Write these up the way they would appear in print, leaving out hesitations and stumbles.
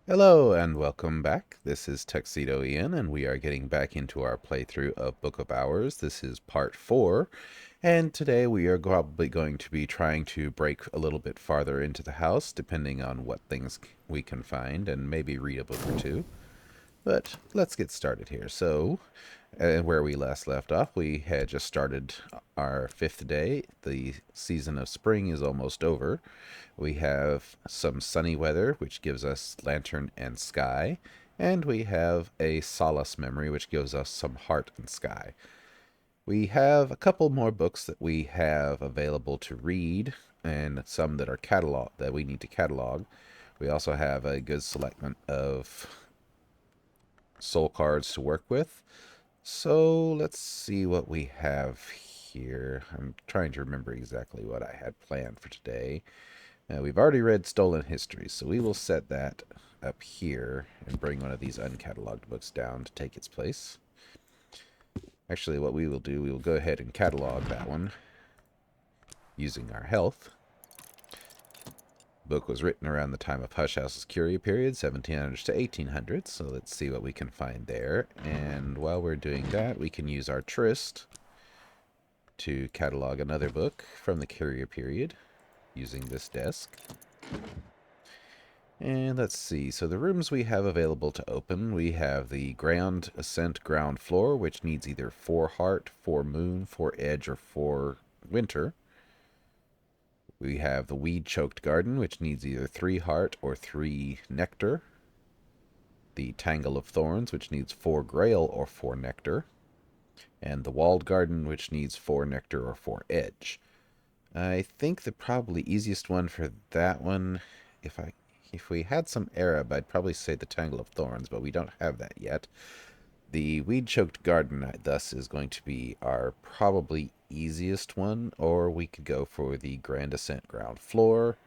Hello and welcome back. This is Tuxedo Ian, and we are getting back into our playthrough of Book of Hours. This is part 4, and today we are probably going to be trying to break a little bit farther into the house, depending on what things we can find, and maybe read a book or two. But let's get started here. Where we last left off, we had just started our 5th day. The season of spring is almost over. We have some sunny weather, which gives us lantern and sky. And we have a solace memory, which gives us some heart and sky. We have a couple more books that we have available to read, and some that are catalog that we need to catalog. We also have a good selection of soul cards to work with. So let's see what we have here. I'm trying to remember exactly what I had planned for today. We've already read Stolen Histories, so we will set that up here and bring one of these uncatalogued books down to take its place. Actually, what we will do, we will go ahead and catalog that one using our health. The book was written around the time of Hush House's Curia period, 1700s to 1800s, so let's see what we can find there. And while we're doing that, we can use our Tryst to catalog another book from the Curia period using this desk. And let's see, so the rooms we have available to open, we have the Grand Ascent ground floor, which needs either 4 heart, 4 moon, 4 edge, or 4 winter. We have the Weed Choked Garden, which needs either 3 heart or 3 nectar. The Tangle of Thorns, which needs 4 grail or 4 nectar. And the Walled Garden, which needs 4 nectar or 4 edge. I think the probably easiest one for that one, if we had some Arab, I'd probably say the Tangle of Thorns, but we don't have that yet. The Weed-Choked Garden, thus, is going to be our probably easiest one, or we could go for the Grand Ascent ground floor.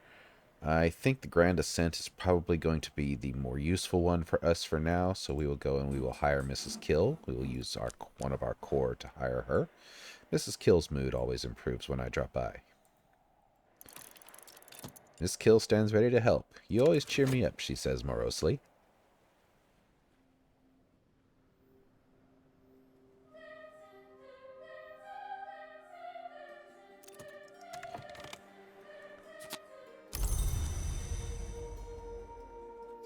I think the Grand Ascent is probably going to be the more useful one for us for now, so we will go and we will hire Mrs. Kill. We will use one of our core to hire her. Mrs. Kill's mood always improves when I drop by. Miss Kill stands ready to help. You always cheer me up, she says morosely.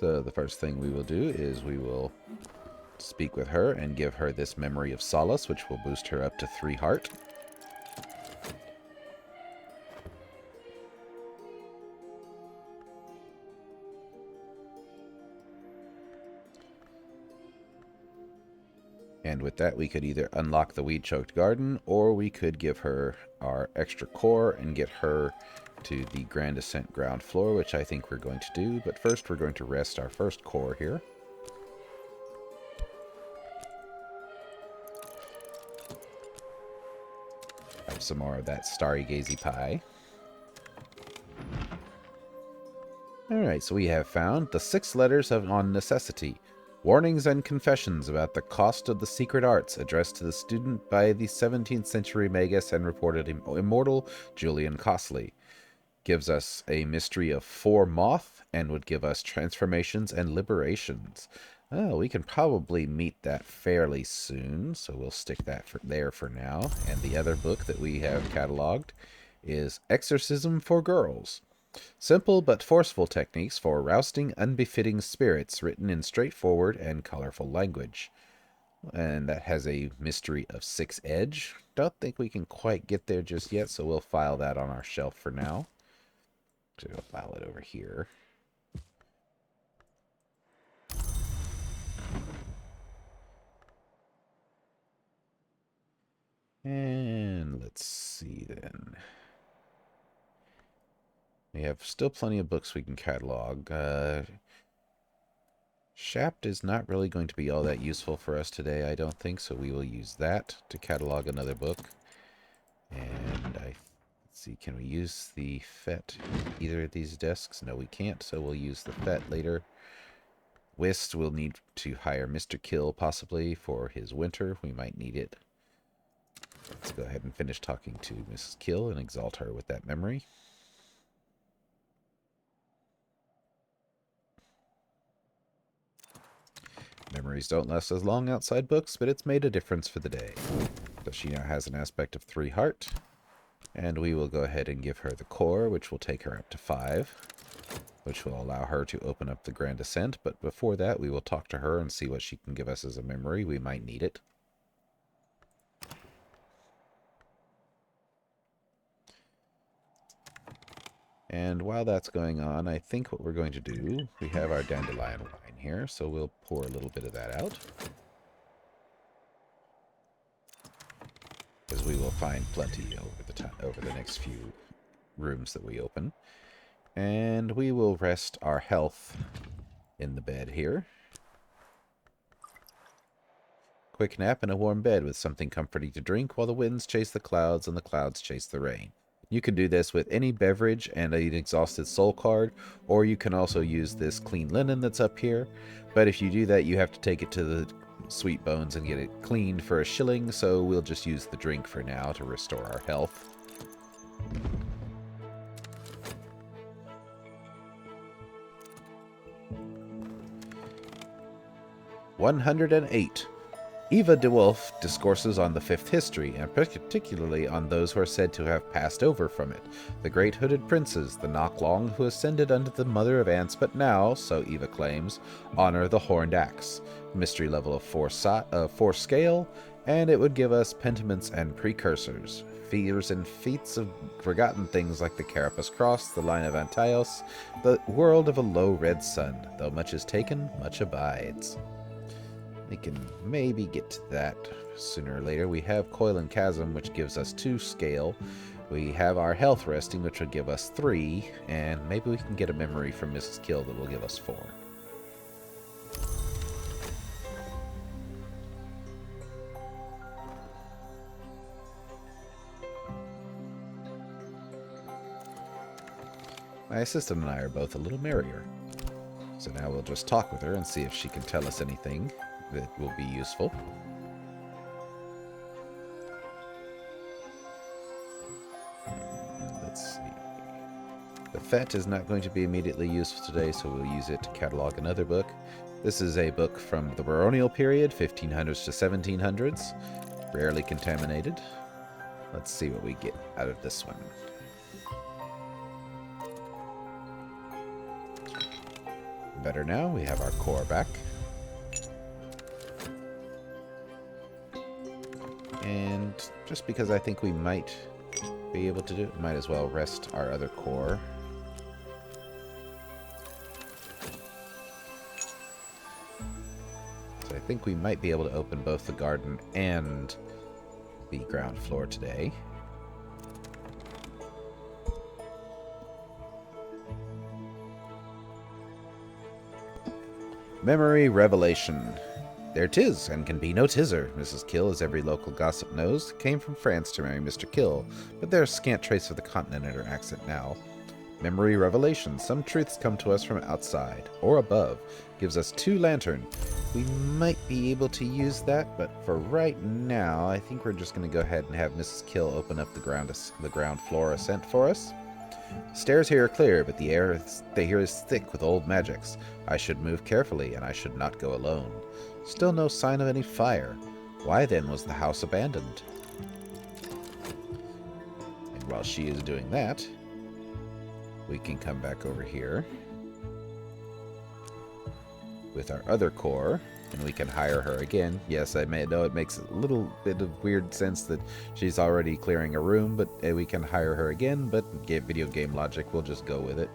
So the first thing we will do is we will speak with her and give her this memory of solace, which will boost her up to 3 heart. And with that, we could either unlock the Weed-Choked Garden, or we could give her our extra core and get her to the Grand Ascent ground floor, which I think we're going to do. But first, we're going to rest our first core here. Have some more of that starry gazy pie. Alright, so we have found the 6 letters on necessity. Warnings and confessions about the cost of the secret arts addressed to the student by the 17th century magus and reported immortal Julian Costley. Gives us a mystery of 4 moth and would give us transformations and liberations. Oh, we can probably meet that fairly soon, so we'll stick that there for now. And the other book that we have cataloged is Exorcism for Girls. Simple but forceful techniques for rousting unbefitting spirits, written in straightforward and colorful language. And that has a mystery of 6 edge. Don't think we can quite get there just yet, so we'll file that on our shelf for now. So we'll file it over here. And let's see then. We have still plenty of books we can catalog. Shapt is not really going to be all that useful for us today, I don't think, so we will use that to catalog another book. And let's see, can we use the FET in either of these desks? No, we can't, so we'll use the FET later. Whist will need to hire Mr. Kill, possibly, for his winter. We might need it. Let's go ahead and finish talking to Mrs. Kill and exalt her with that memory. Memories don't last as long outside books, but it's made a difference for the day. So she now has an aspect of 3 heart. And we will go ahead and give her the core, which will take her up to 5, which will allow her to open up the Grand Ascent. But before that, we will talk to her and see what she can give us as a memory. We might need it. And while that's going on, I think what we're going to do, we have our dandelion wine here, so we'll pour a little bit of that out. Because we will find plenty over the next few rooms that we open. And we will rest our health in the bed here. Quick nap in a warm bed with something comforting to drink while the winds chase the clouds and the clouds chase the rain. You can do this with any beverage and an exhausted soul card, or you can also use this clean linen that's up here. But if you do that, you have to take it to the Sweet Bones and get it cleaned for $1, so we'll just use the drink for now to restore our health. "108. Eva de Wolf discourses on the Fifth History, and particularly on those who are said to have passed over from it. The great hooded princes, the Knocklong, who ascended unto the mother of ants, but now, so Eva claims, honor the horned axe. Mystery level of 4 scale, and it would give us pentiments and precursors. Fears and feats of forgotten things like the Carapace Cross, the Line of Antaios, the world of a low red sun. Though much is taken, much abides." We can maybe get to that sooner or later. We have Coil and Chasm, which gives us 2 scale. We have our health resting, which would give us 3. And maybe we can get a memory from Mrs. Kill that will give us 4. My assistant and I are both a little merrier. So now we'll just talk with her and see if she can tell us anything that will be useful. Let's see. The Fete is not going to be immediately useful today, so we'll use it to catalog another book. This is a book from the baronial period, 1500s to 1700s. Rarely contaminated. Let's see what we get out of this one. Better now, we have our core back. And just because I think we might be able to do it, might as well rest our other core. So I think we might be able to open both the garden and the ground floor today. Memory Revelation. "There 'tis, and can be no tizzer. Mrs. Kill, as every local gossip knows, came from France to marry Mr. Kill, but there's scant trace of the continent in her accent now. Memory Revelation. Some truths come to us from outside, or above. Gives us 2 lantern. We might be able to use that, but for right now, I think we're just going to go ahead and have Mrs. Kill open up the ground floor ascent for us. Stairs here are clear, but the air here is thick with old magics. I should move carefully, and I should not go alone. Still no sign of any fire. Why then was the house abandoned?" And while she is doing that, we can come back over here with our other core, and we can hire her again. Yes, I may know it makes a little bit of weird sense that she's already clearing a room, but we can hire her again, but video game logic, we'll just go with it.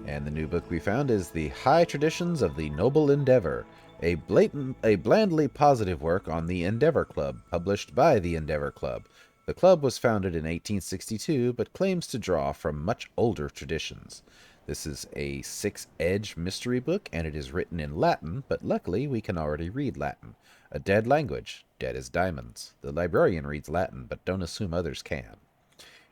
And the new book we found is The High Traditions of the Noble Endeavor, a blandly positive work on the Endeavor Club, published by the Endeavor Club. The club was founded in 1862, but claims to draw from much older traditions. This is a 6-edge mystery book, and it is written in Latin, but luckily we can already read Latin. A dead language, dead as diamonds. The librarian reads Latin, but don't assume others can.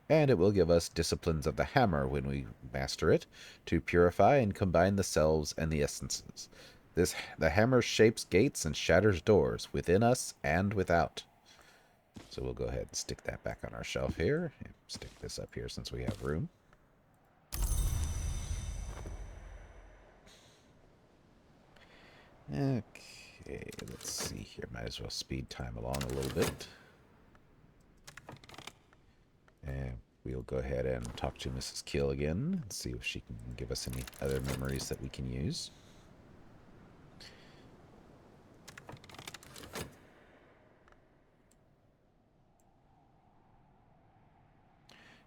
And it will give us Disciplines of the Hammer when we master it, to purify and combine the selves and the essences. The hammer shapes gates and shatters doors, within us and without. So we'll go ahead and stick that back on our shelf here, and stick this up here since we have room. Okay, let's see here. Might as well speed time along a little bit. And we'll go ahead and talk to Mrs. Kill again and see if she can give us any other memories that we can use.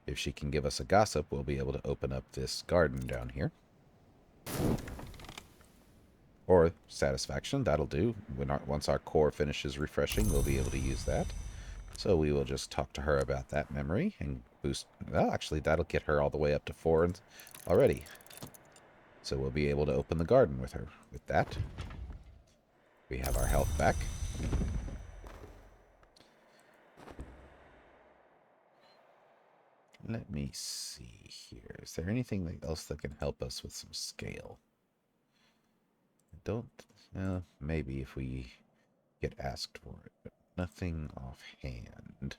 If she can give us a gossip, we'll be able to open up this garden down here. Or satisfaction, that'll do. Once our core finishes refreshing, we'll be able to use that. So we will just talk to her about that memory and boost... Well, actually, that'll get her all the way up to 4 already. So we'll be able to open the garden with her. With that, we have our health back. Let me see here. Is there anything else that can help us with some scale? I don't... maybe if we get asked for it, but nothing offhand.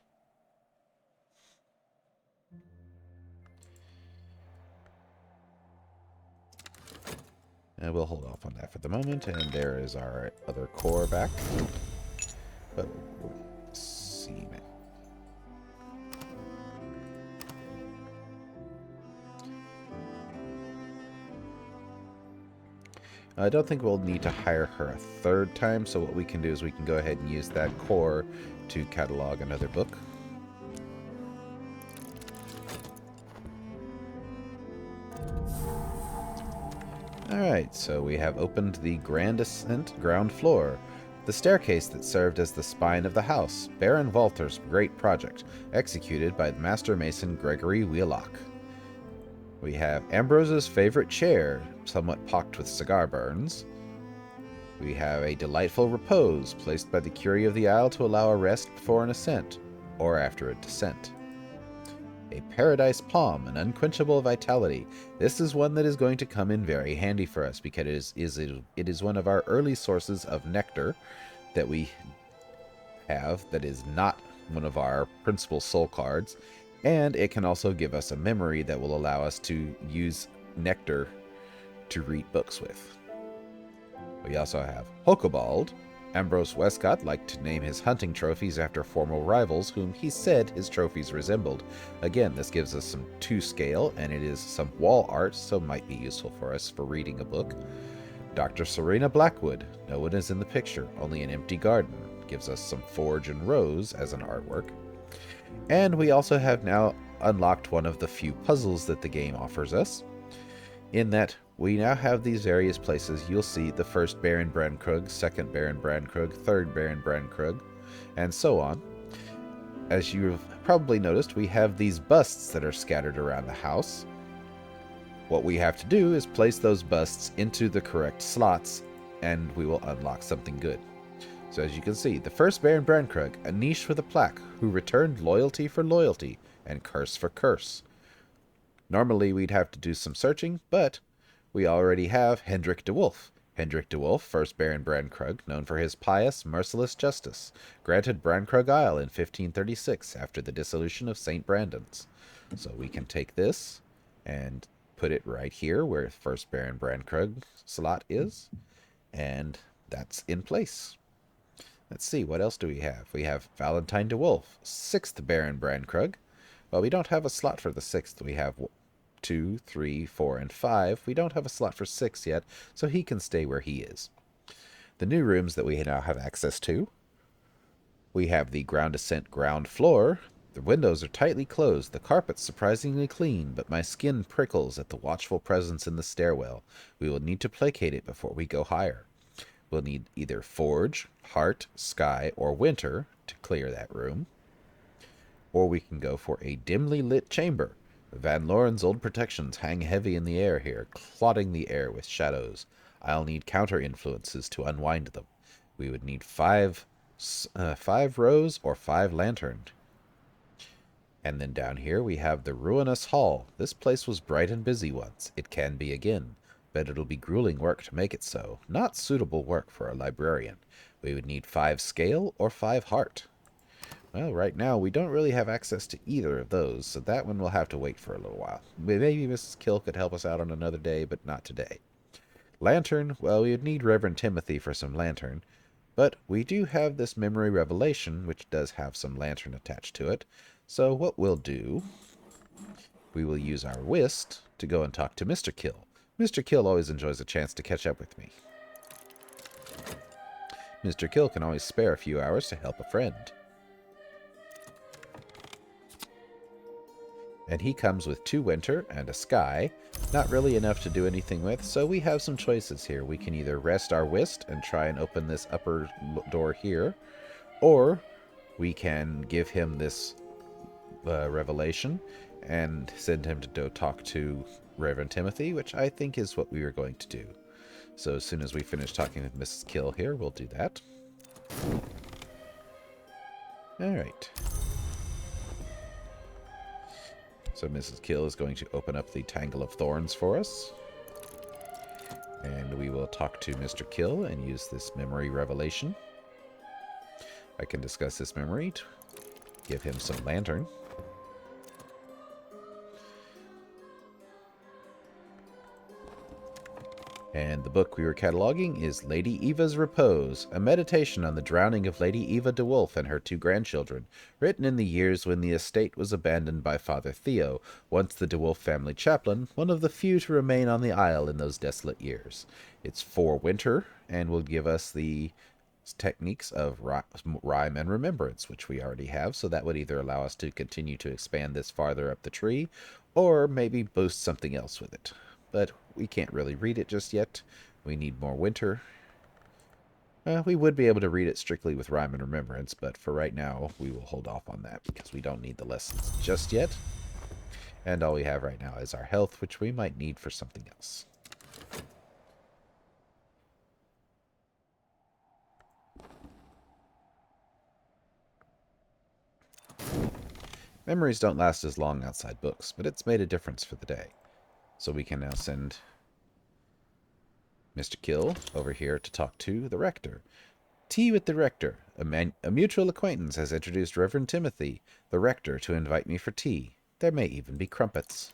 And we'll hold off on that for the moment, and there is our other core back. But let's see now. I don't think we'll need to hire her a third time, so what we can do is we can go ahead and use that core to catalog another book. Alright, so we have opened the Grand Ascent ground floor. The staircase that served as the spine of the house, Baron Walter's great project, executed by the master mason Gregory Wheelock. We have Ambrose's favorite chair, somewhat pocked with cigar burns. We have a delightful repose, placed by the Curie of the Isle to allow a rest before an ascent, or after a descent. A paradise palm, an unquenchable vitality. This is one that is going to come in very handy for us, because it is one of our early sources of nectar that we have that is not one of our principal soul cards. And it can also give us a memory that will allow us to use nectar to read books with. We also have Hokobald. Ambrose Westcott liked to name his hunting trophies after former rivals whom he said his trophies resembled. Again, this gives us some 2 scale, and it is some wall art, so it might be useful for us for reading a book. Dr. Serena Blackwood. No one is in the picture, only an empty garden. Gives us some Forge and Rose as an artwork. And we also have now unlocked one of the few puzzles that the game offers us, in that we now have these various places. You'll see the first Baron Brankrug, second Baron Brankrug, third Baron Brankrug, and so on. As you've probably noticed, we have these busts that are scattered around the house. What we have to do is place those busts into the correct slots, and we will unlock something good. So as you can see, the first Baron Brankrug, a niche with a plaque, who returned loyalty for loyalty and curse for curse. Normally we'd have to do some searching, but we already have Hendrik de Wolf. Hendrik de Wolf, first Baron Brankrug, known for his pious, merciless justice, granted Brankrug Isle in 1536 after the dissolution of St. Brandon's. So we can take this and put it right here where first Baron Brankrug slot is, and that's in place. Let's see, what else do we have? We have Valentine de Wolf, 6th Baron Brankrug. Well, we don't have a slot for the 6th. We have 2, 3, 4, and 5. We don't have a slot for 6 yet, so he can stay where he is. The new rooms that we now have access to. We have the ground ascent ground floor. The windows are tightly closed, the carpet's surprisingly clean, but my skin prickles at the watchful presence in the stairwell. We will need to placate it before we go higher. We'll need either Forge, Heart, Sky, or Winter to clear that room. Or we can go for a dimly lit chamber. Van Loren's old protections hang heavy in the air here, clotting the air with shadows. I'll need counter-influences to unwind them. We would need 5 rows or 5 lanterns. And then down here we have the Ruinous Hall. This place was bright and busy once. It can be again. But it'll be grueling work to make it so. Not suitable work for a librarian. We would need 5 scale or 5 heart. Well, right now we don't really have access to either of those, so that one will have to wait for a little while. Maybe Mrs. Kill could help us out on another day, but not today. Lantern, well, we would need Reverend Timothy for some lantern. But we do have this memory revelation, which does have some lantern attached to it. So what we'll do, we will use our whist to go and talk to Mr. Kill. Mr. Kill always enjoys a chance to catch up with me. Mr. Kill can always spare a few hours to help a friend. And he comes with 2 winter and a sky. Not really enough to do anything with, so we have some choices here. We can either rest our whist and try and open this upper door here, or we can give him this revelation and send him to go talk to Reverend Timothy, which I think is what we are going to do. So as soon as we finish talking with Mrs. Kill here, we'll do that. Alright. So Mrs. Kill is going to open up the Tangle of Thorns for us. And we will talk to Mr. Kill and use this memory revelation. I can discuss this memory to give him some lantern. And the book we were cataloging is Lady Eva's Repose, a meditation on the drowning of Lady Eva de Wolf and her 2 grandchildren, written in the years when the estate was abandoned by Father Theo, once the de Wolf family chaplain, one of the few to remain on the isle in those desolate years. It's 4 winter, and will give us the techniques of rhyme and remembrance, which we already have, so that would either allow us to continue to expand this farther up the tree, or maybe boost something else with it. But we can't really read it just yet. We need more winter. We would be able to read it strictly with rhyme and remembrance, but for right now, we will hold off on that because we don't need the lessons just yet. And all we have right now is our health, which we might need for something else. Memories don't last as long outside books, but it's made a difference for the day. So we can now send Mr. Kill over here to talk to the Rector. Tea with the Rector. A mutual acquaintance has introduced Reverend Timothy, the Rector, to invite me for tea. There may even be crumpets.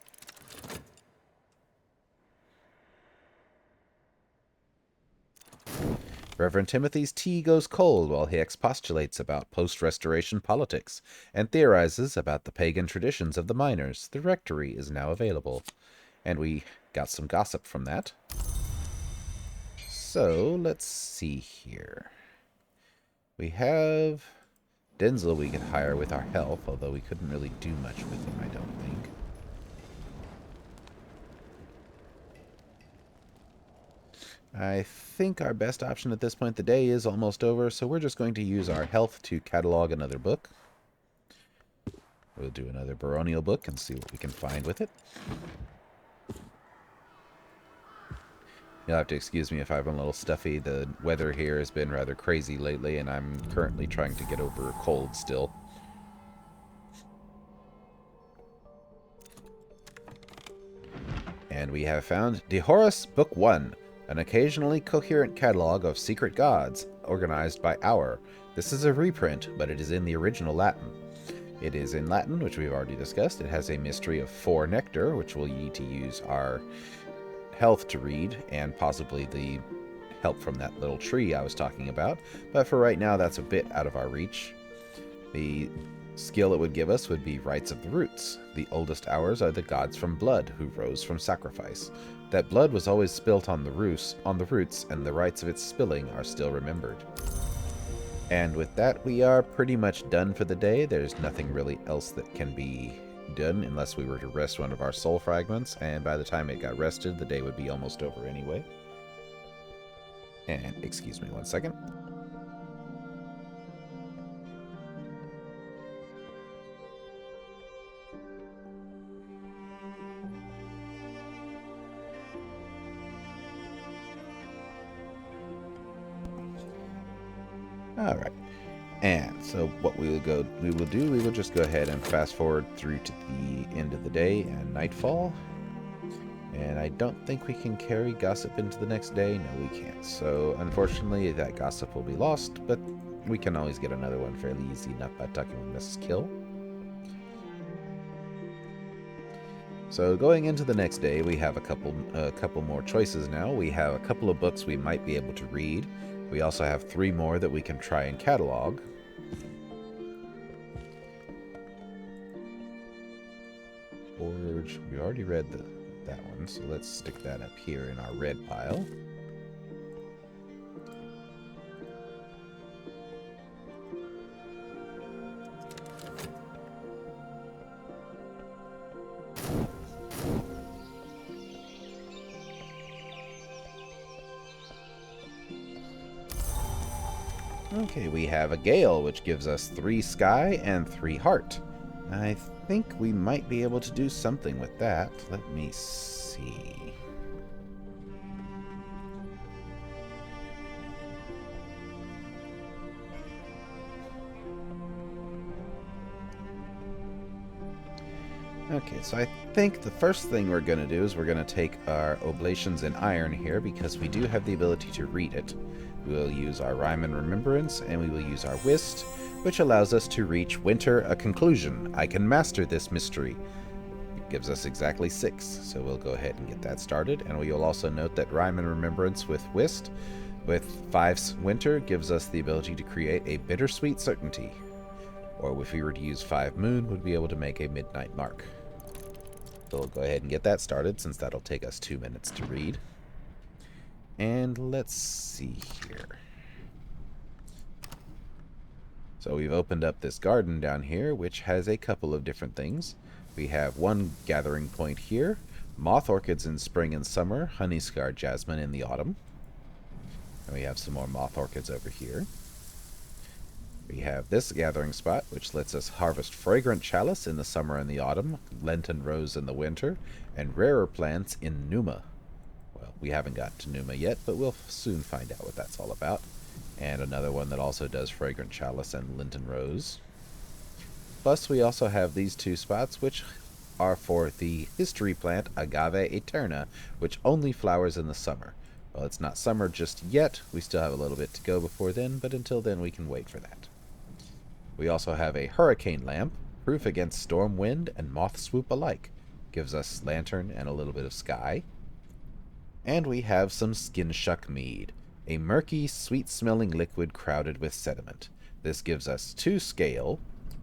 Reverend Timothy's tea goes cold while he expostulates about post-restoration politics and theorizes about the pagan traditions of the miners. The rectory is now available. And we got some gossip from that. So, let's see here. We have Denzel we could hire with our health, although we couldn't really do much with him, I don't think. I think our best option at this point the day is almost over, so we're just going to use our health to catalog another book. We'll do another baronial book and see what we can find with it. You'll have to excuse me if I'm a little stuffy. The weather here has been rather crazy lately, and I'm currently trying to get over a cold still. And we have found De Horus Book 1, an occasionally coherent catalog of secret gods, organized by hour. This is a reprint, but it is in the original Latin. It is in Latin, which we've already discussed. It has a mystery of 4 nectar, which we'll need to use our health to read, and possibly the help from that little tree I was talking about. But for right now, that's a bit out of our reach. The skill it would give us would be Rites of the Roots. The oldest hours are the gods from blood, who rose from sacrifice. That blood was always spilt on the roots, and the rites of its spilling are still remembered. And with that, we are pretty much done for the day. There's nothing really else that can be done unless we were to rest one of our soul fragments, and by the time it got rested, the day would be almost over anyway. And excuse me one second. Alright. And so what we will just go ahead and fast forward through to the end of the day and nightfall. And I don't think we can carry gossip into the next day. No, we can't. So unfortunately, that gossip will be lost, but we can always get another one fairly easy enough by talking with Mrs. Kill. So going into the next day, we have a couple more choices now. We have a couple of books we might be able to read. We also have 3 more that we can try and catalog. Forge, we already read that one, so let's stick that up here in our red pile. Okay, we have a Gale, which gives us 3 Sky and 3 Heart. I think we might be able to do something with that. Let me see. Okay, so I think the first thing we're going to do is we're going to take our Oblations in Iron here, because we do have the ability to read it. We'll use our Rhyme and Remembrance, and we will use our Whist, which allows us to reach Winter a conclusion. I can master this mystery. It gives us exactly 6, so we'll go ahead and get that started. And we will also note that Rhyme and Remembrance with Whist, with 5 Winter, gives us the ability to create a Bittersweet Certainty. Or if we were to use 5 Moon, we'd be able to make a Midnight Mark. So we'll go ahead and get that started, since that'll take us 2 minutes to read. And let's see here. So we've opened up this garden down here, which has a couple of different things. We have one gathering point here, moth orchids in spring and summer, honey-scarred jasmine in the autumn. And we have some more moth orchids over here. We have this gathering spot, which lets us harvest fragrant chalice in the summer and the autumn, Lenten rose in the winter, and rarer plants in Numa. Well, we haven't got to Numa yet, but we'll soon find out what that's all about. And another one that also does fragrant chalice and Lenten rose. Plus, we also have these 2 spots, which are for the history plant Agave Eterna, which only flowers in the summer. Well, it's not summer just yet. We still have a little bit to go before then, but until then we can wait for that. We also have a hurricane lamp, proof against storm wind and moth swoop alike. Gives us lantern and a little bit of sky. And we have some skin shuck mead, a murky, sweet-smelling liquid crowded with sediment. This gives us 2 scale,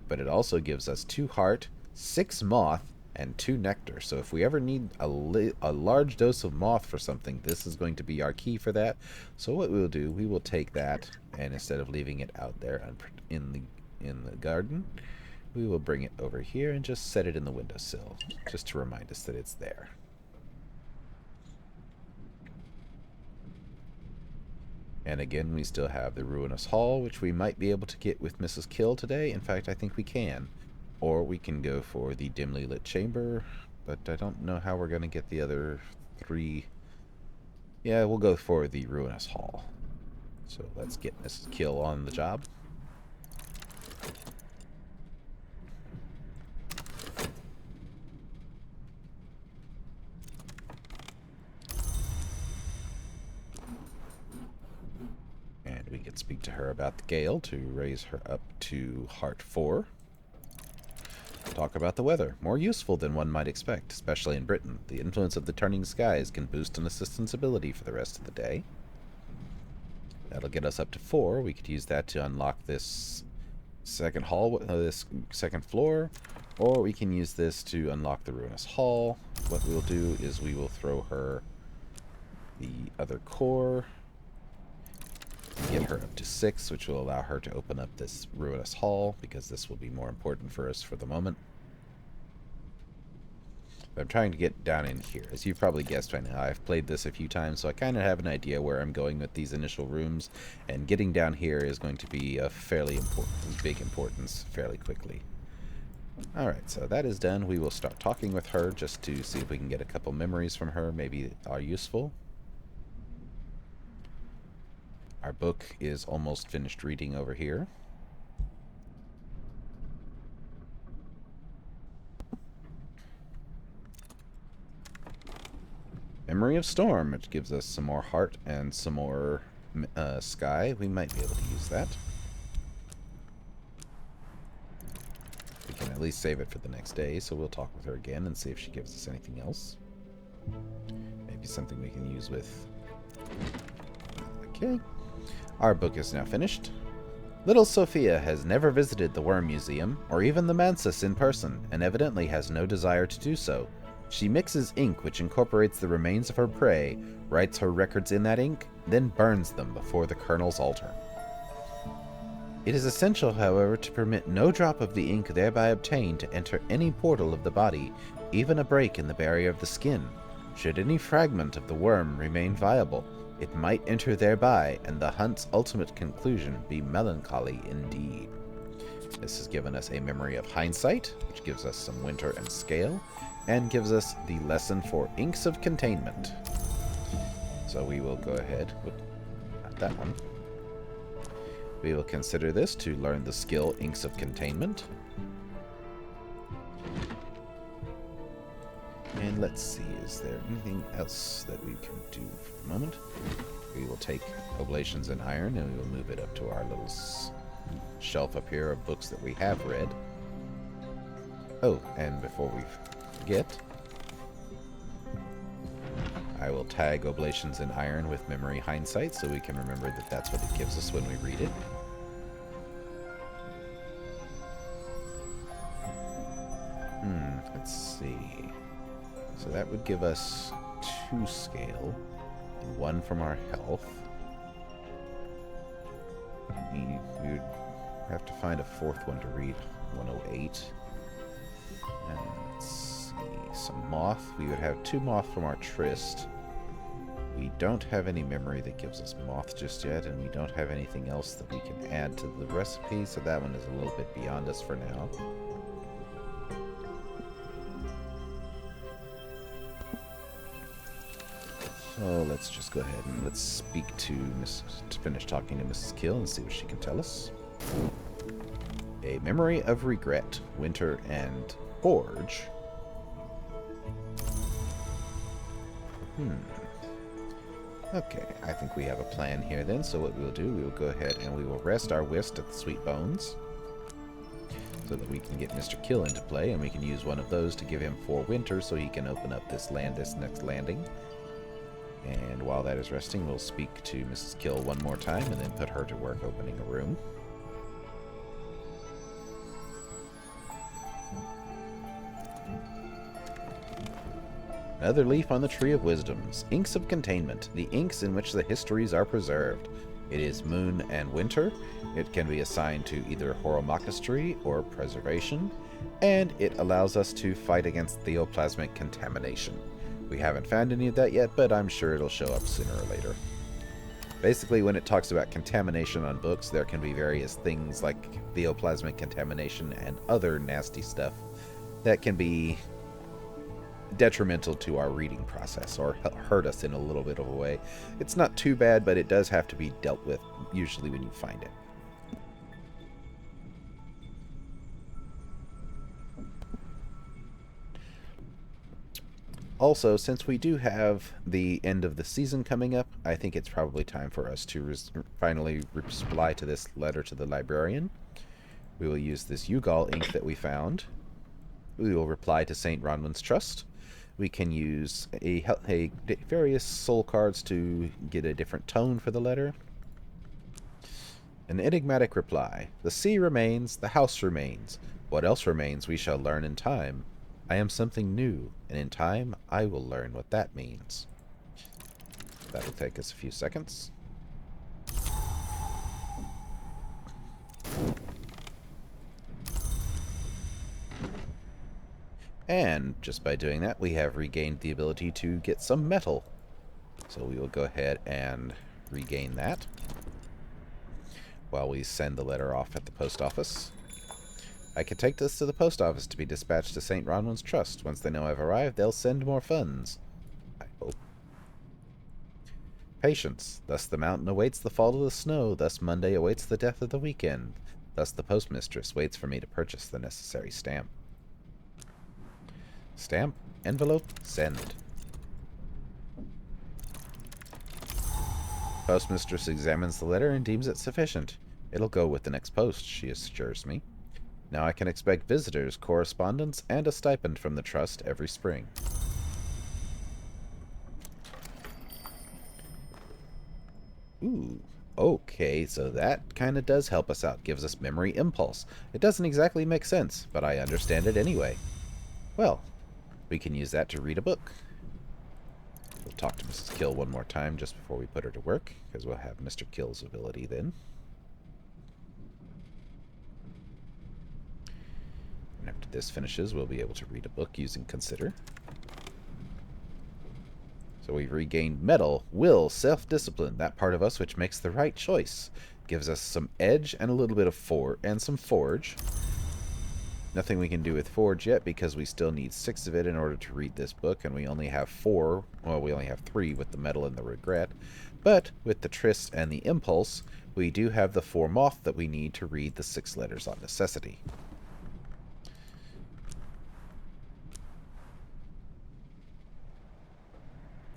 but it also gives us 2 heart, 6 moth, and 2 nectar. So if we ever need a large dose of moth for something, this is going to be our key for that. So what we'll do, we will take that, and instead of leaving it out there in the garden, we will bring it over here and just set it in the windowsill, just to remind us that it's there. And again, we still have the Ruinous Hall, which we might be able to get with Mrs. Kill today. In fact, I think we can. Or we can go for the dimly lit chamber, but I don't know how we're going to get the other 3. Yeah, we'll go for the Ruinous Hall. So let's get Mrs. Kill on the job. We can speak to her about the gale to raise her up to Heart 4. Talk about the weather. More useful than one might expect, especially in Britain. The influence of the turning skies can boost an assistant's ability for the rest of the day. That'll get us up to 4. We could use that to unlock this second hall, this second floor, or we can use this to unlock the Ruinous Hall. What we'll do is we will throw her the other core, get her up to 6, which will allow her to open up this Ruinous Hall, because this will be more important for us for the moment. But I'm trying to get down in here. As you've probably guessed by now, I've played this a few times, so I kind of have an idea where I'm going with these initial rooms, and getting down here is going to be a fairly big importance fairly quickly. Alright, so that is done. We will start talking with her just to see if we can get a couple memories from her, maybe are useful. Our book is almost finished reading over here. Memory of Storm, which gives us some more heart and some more sky. We might be able to use that. We can at least save it for the next day, so we'll talk with her again and see if she gives us anything else. Maybe something we can use with... Okay. Our book is now finished. Little Sophia has never visited the Worm Museum, or even the Mansus in person, and evidently has no desire to do so. She mixes ink which incorporates the remains of her prey, writes her records in that ink, then burns them before the Colonel's altar. It is essential, however, to permit no drop of the ink thereby obtained to enter any portal of the body, even a break in the barrier of the skin. Should any fragment of the worm remain viable, it might enter thereby, and the hunt's ultimate conclusion be melancholy indeed. This has given us a memory of hindsight, which gives us some winter and scale, and gives us the lesson for inks of containment. So we will go ahead with not that one. We will consider this to learn the skill Inks of Containment. And let's see, is there anything else that we can do for the moment? We will take Oblations in Iron and we will move it up to our little shelf up here of books that we have read. Oh, and before we forget, I will tag Oblations in Iron with Memory Hindsight so we can remember that that's what it gives us when we read it. Let's see. So that would give us 2 scale and 1 from our health. We would have to find a 4th one to read 108. And let's see. Some moth. We would have 2 moth from our tryst. We don't have any memory that gives us moth just yet, and we don't have anything else that we can add to the recipe, so that one is a little bit beyond us for now. So let's just go ahead and let's speak to finish talking to Mrs. Kill and see what she can tell us. A memory of regret, winter and forge. Okay, I think we have a plan here then, so what we will do, we will go ahead and we will rest our whist at the Sweet Bones so that we can get Mr. Kill into play, and we can use one of those to give him 4 winter so he can open up this next landing. And while that is resting, we'll speak to Mrs. Kill one more time and then put her to work opening a room. Another leaf on the Tree of Wisdoms. Inks of Containment. The inks in which the histories are preserved. It is moon and winter. It can be assigned to either Horomachistry or preservation. And it allows us to fight against theoplasmic contamination. We haven't found any of that yet, but I'm sure it'll show up sooner or later. Basically, when it talks about contamination on books, there can be various things like theoplasmic contamination and other nasty stuff that can be detrimental to our reading process or hurt us in a little bit of a way. It's not too bad, but it does have to be dealt with, usually when you find it. Also, since we do have the end of the season coming up, I think it's probably time for us to finally reply to this letter to the librarian. We will use this Ugal ink that we found. We will reply to St. Ronwin's Trust. We can use various soul cards to get a different tone for the letter. An enigmatic reply. The sea remains, the house remains. What else remains we shall learn in time. I am something new, and in time I will learn what that means. That'll take us a few seconds. And just by doing that, we have regained the ability to get some metal. So we will go ahead and regain that while we send the letter off at the post office. I can take this to the post office to be dispatched to St. Ronwin's Trust. Once they know I've arrived, they'll send more funds. I hope. Patience. Thus the mountain awaits the fall of the snow. Thus Monday awaits the death of the weekend. Thus the postmistress waits for me to purchase the necessary stamp. Stamp, envelope, send. Postmistress examines the letter and deems it sufficient. It'll go with the next post, she assures me. Now I can expect visitors, correspondence, and a stipend from the Trust every spring. Ooh, okay, so that kind of does help us out. Gives us memory impulse. It doesn't exactly make sense, but I understand it anyway. Well, we can use that to read a book. We'll talk to Mrs. Kill one more time just before we put her to work, because we'll have Mr. Kill's ability then. And after this finishes, we'll be able to read a book using Consider. So we've regained mettle, will, self-discipline, that part of us which makes the right choice. Gives us some edge and a little bit of some forge. Nothing we can do with forge yet because we still need 6 of it in order to read this book, and we only have 4. Well, we only have 3 with the mettle and the regret. But with the tryst and the impulse, we do have the 4 moth that we need to read the 6 letters on necessity.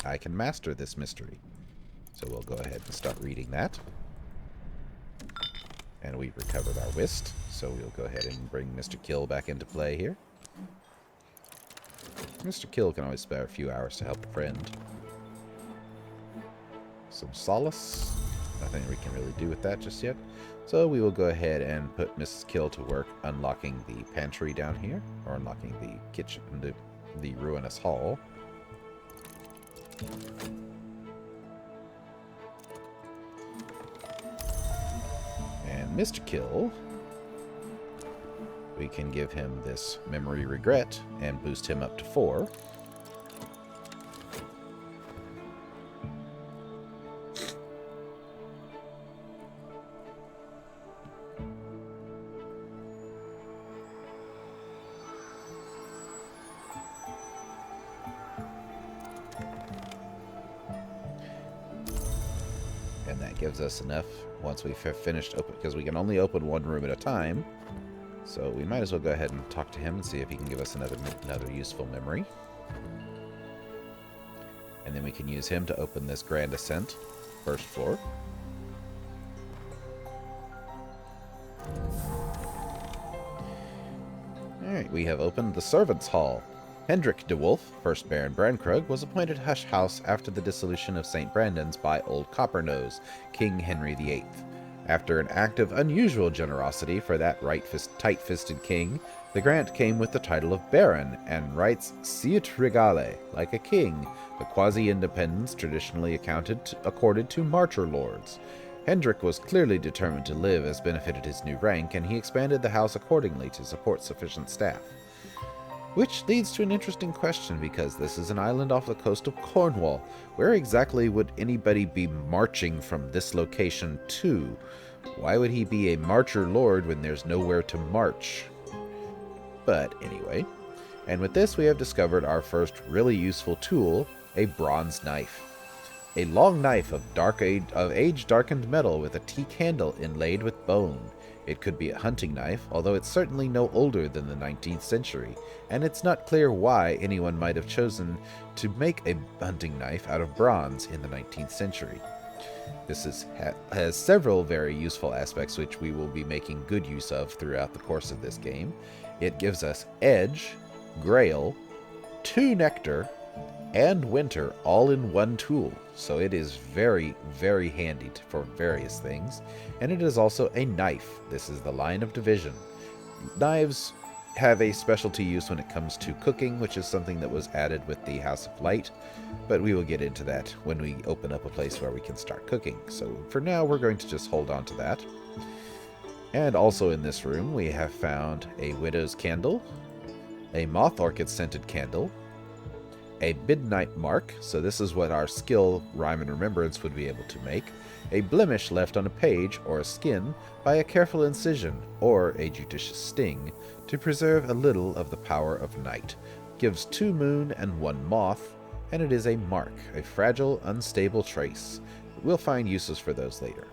I can master this mystery. So we'll go ahead and start reading that. And we've recovered our whist, so we'll go ahead and bring Mr. Kill back into play here. Mr. Kill can always spare a few hours to help a friend. Some solace. Nothing we can really do with that just yet. So we will go ahead and put Mrs. Kill to work unlocking the pantry down here, or unlocking the kitchen, the ruinous hall. And Mr. Kill, we can give him this memory regret and boost him up to 4. And that gives us enough once we've finished open, because we can only open one room at a time. So we might as well go ahead and talk to him and see if he can give us another useful memory. And then we can use him to open this grand ascent, first floor. Alright, we have opened the Servants' Hall. Hendrik de Wolf, 1st Baron Brankrug, was appointed Hush House after the dissolution of St. Brandon's by Old Copper-Nose, King Henry VIII. After an act of unusual generosity for that tight-fisted king, the grant came with the title of Baron, and rights siut regale, like a king, the quasi-independence traditionally accorded to marcher lords. Hendrik was clearly determined to live as benefited his new rank, and he expanded the house accordingly to support sufficient staff. Which leads to an interesting question, because this is an island off the coast of Cornwall. Where exactly would anybody be marching from this location to? Why would he be a marcher lord when there's nowhere to march? But anyway, and with this we have discovered our first really useful tool, a bronze knife. A long knife of age-darkened metal with a teak handle inlaid with bone. It could be a hunting knife, although it's certainly no older than the 19th century, and it's not clear why anyone might have chosen to make a hunting knife out of bronze in the 19th century. This has several very useful aspects which we will be making good use of throughout the course of this game. It gives us edge, grail, 2 nectar, and winter all in one tool, so it is very, very handy for various things. And it is also a knife. This is the line of division. Knives have a specialty use when it comes to cooking, which is something that was added with the House of Light, but we will get into that when we open up a place where we can start cooking. So for now, we're going to just hold on to that. And also in this room, we have found a widow's candle, a moth orchid scented candle, a midnight mark, so this is what our skill Rhyme and Remembrance would be able to make, a blemish left on a page or a skin by a careful incision or a judicious sting to preserve a little of the power of night, gives 2 moon and 1 moth, and it is a mark, a fragile, unstable trace. We'll find uses for those later.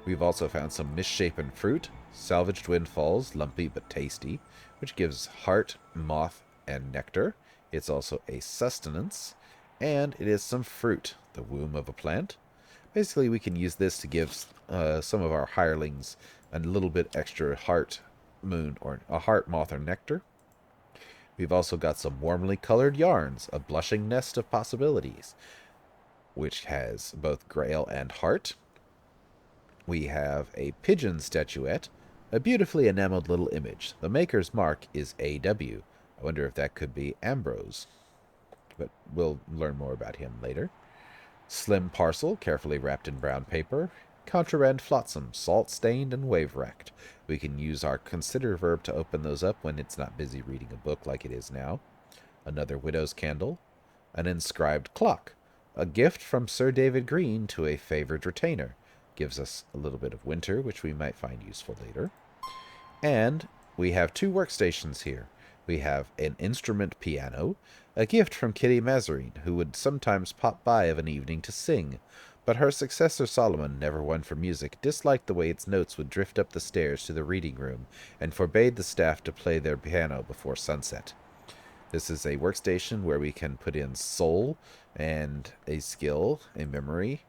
We've also found some misshapen fruit, salvaged windfalls, lumpy but tasty, which gives heart, moth, and nectar. It's also a sustenance, and it is some fruit, the womb of a plant. Basically, we can use this to give some of our hirelings a little bit extra heart moon or a heart moth or nectar. We've also got some warmly colored yarns, a blushing nest of possibilities, which has both grail and heart. We have a pigeon statuette, a beautifully enameled little image. The maker's mark is AW. I wonder if that could be Ambrose, but we'll learn more about him later. Slim parcel, carefully wrapped in brown paper. Contraband flotsam, salt-stained and wave-wrecked. We can use our consider verb to open those up when it's not busy reading a book like it is now. Another widow's candle. An inscribed clock. A gift from Sir David Green to a favored retainer. Gives us a little bit of winter, which we might find useful later. And we have two workstations here. We have an instrument piano, a gift from Kitty Mazarine, who would sometimes pop by of an evening to sing. But her successor Solomon, never one for music, disliked the way its notes would drift up the stairs to the reading room, and forbade the staff to play their piano before sunset. This is a workstation where we can put in soul and a skill, a memory,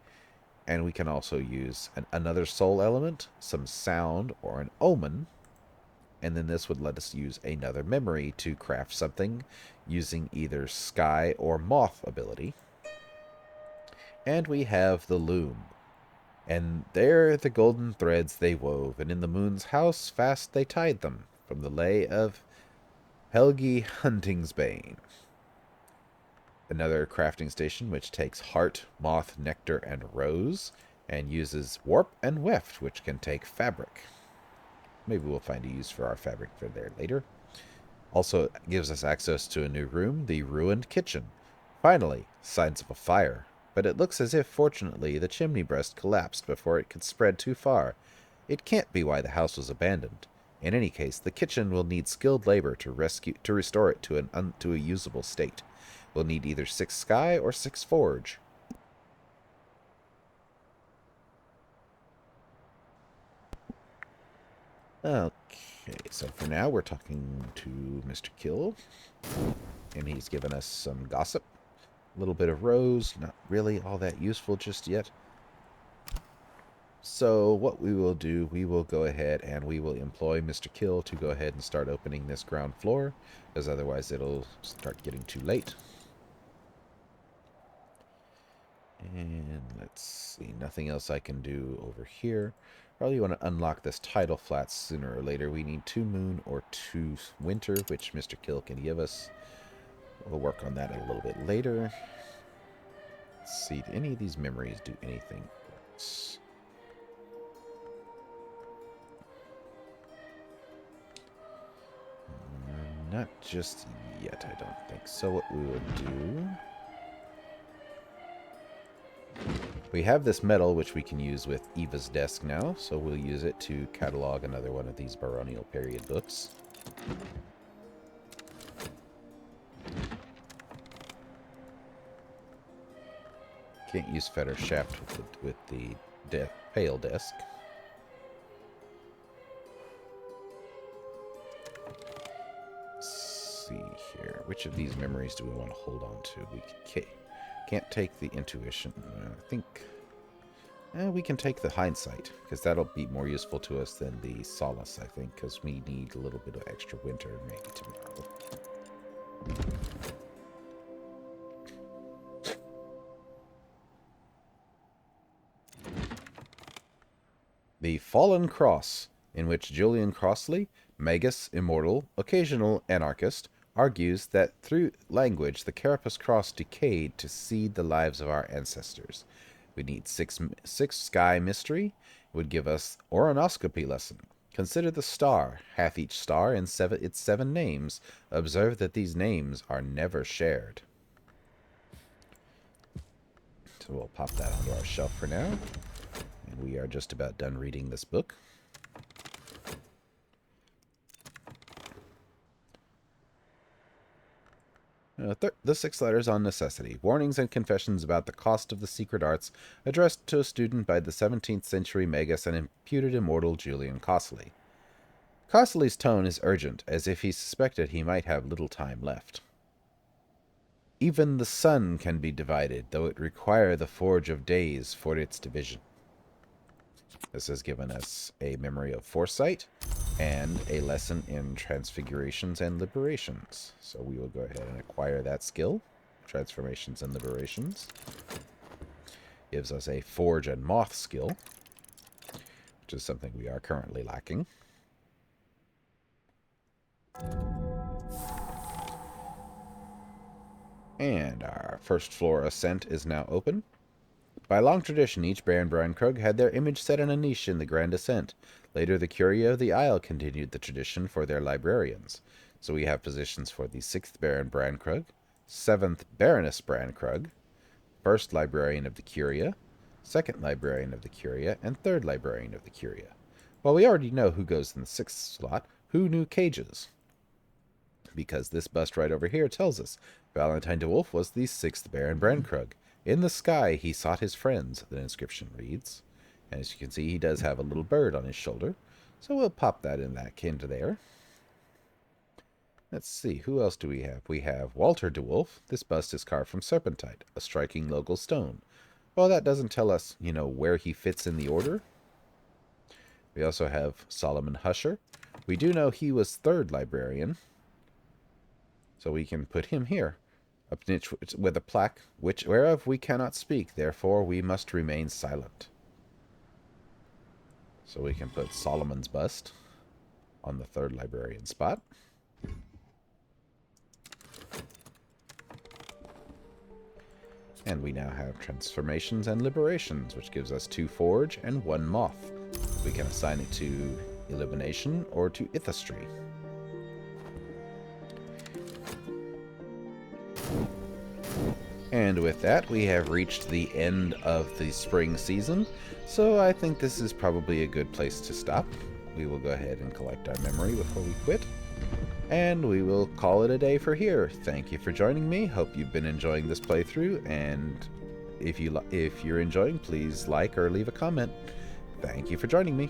and we can also use another soul element, some sound, or an omen. And then this would let us use another memory to craft something using either sky or moth ability. And we have the loom. And there the golden threads they wove, and in the moon's house fast they tied them, from the lay of Helgi Huntingsbane. Another crafting station which takes heart, moth, nectar, and rose, and uses warp and weft, which can take fabric. Maybe we'll find a use for our fabric for there later. Also gives us access to a new room, the ruined kitchen. Finally, signs of a fire. But it looks as if, fortunately, the chimney breast collapsed before it could spread too far. It can't be why the house was abandoned. In any case, the kitchen will need skilled labor to restore it to a usable state. We'll need either 6 sky or 6 forge. Okay, so for now we're talking to Mr. Kill, and he's given us some gossip. A little bit of rose, not really all that useful just yet. So what we will do, we will go ahead and we will employ Mr. Kill to go ahead and start opening this ground floor, because otherwise it'll start getting too late. And let's see, nothing else I can do over here. Probably want to unlock this tidal flat sooner or later. We need 2 moon or 2 winter, which Mr. Kill can give us. We'll work on that a little bit later. Let's see, do any of these memories do anything? Not just yet, I don't think. So what we will do... We have this metal, which we can use with Eva's desk now, so we'll use it to catalog another one of these baronial period books. Can't use fetter shaft with the pale desk. Let's see here. Which of these memories do we want to hold on to? We can't take the intuition. I think we can take the hindsight, because that'll be more useful to us than the solace, I think, because we need a little bit of extra winter maybe tomorrow. The Fallen Cross, in which Julian Crossley, Magus, immortal, occasional anarchist, argues that through language the Carapace Cross decayed to seed the lives of our ancestors. We need 6 sky mystery. It would give us Oronoscopy lesson. Consider the star, half each star in its 7 names. Observe that these names are never shared. So we'll pop that onto our shelf for now. And we are just about done reading this book. The 6 letters on necessity. Warnings and confessions about the cost of the secret arts, addressed to a student by the 17th century magus and imputed immortal Julian Crossley. Crossley's tone is urgent, as if he suspected he might have little time left. Even the sun can be divided, though it require the forge of days for its division. This has given us a memory of foresight, and a lesson in transfigurations and liberations. So we will go ahead and acquire that skill, transformations and liberations. Gives us a forge and moth skill, which is something we are currently lacking. And our first floor ascent is now open. By long tradition, each Baron Brandkrug had their image set in a niche in the Grand Ascent. Later, the Curia of the Isle continued the tradition for their librarians. So we have positions for the 6th Baron Brandkrug, 7th Baroness Brandkrug, 1st Librarian of the Curia, 2nd Librarian of the Curia, and 3rd Librarian of the Curia. Well, we already know who goes in the 6th slot. Who knew cages? Because this bust right over here tells us Valentine de Wolf was the 6th Baron Brandkrug. In the sky he sought his friends, the inscription reads. And as you can see, he does have a little bird on his shoulder. So we'll pop that into there. Let's see, who else do we have? We have Walter de Wolf. This bust is carved from serpentite, a striking local stone. Well, that doesn't tell us, where he fits in the order. We also have Solomon Husher. We do know he was 3rd Librarian. So we can put him here, a niche with a plaque, which whereof we cannot speak, therefore we must remain silent. So we can put Solomon's bust on the 3rd Librarian spot. And we now have transformations and liberations, which gives us 2 forge and 1 moth. We can assign it to illumination or to ithastry. And with that, we have reached the end of the spring season, so I think this is probably a good place to stop. We will go ahead and collect our memory before we quit, and we will call it a day for here. Thank you for joining me. Hope you've been enjoying this playthrough, and if you're enjoying, please like or leave a comment. Thank you for joining me.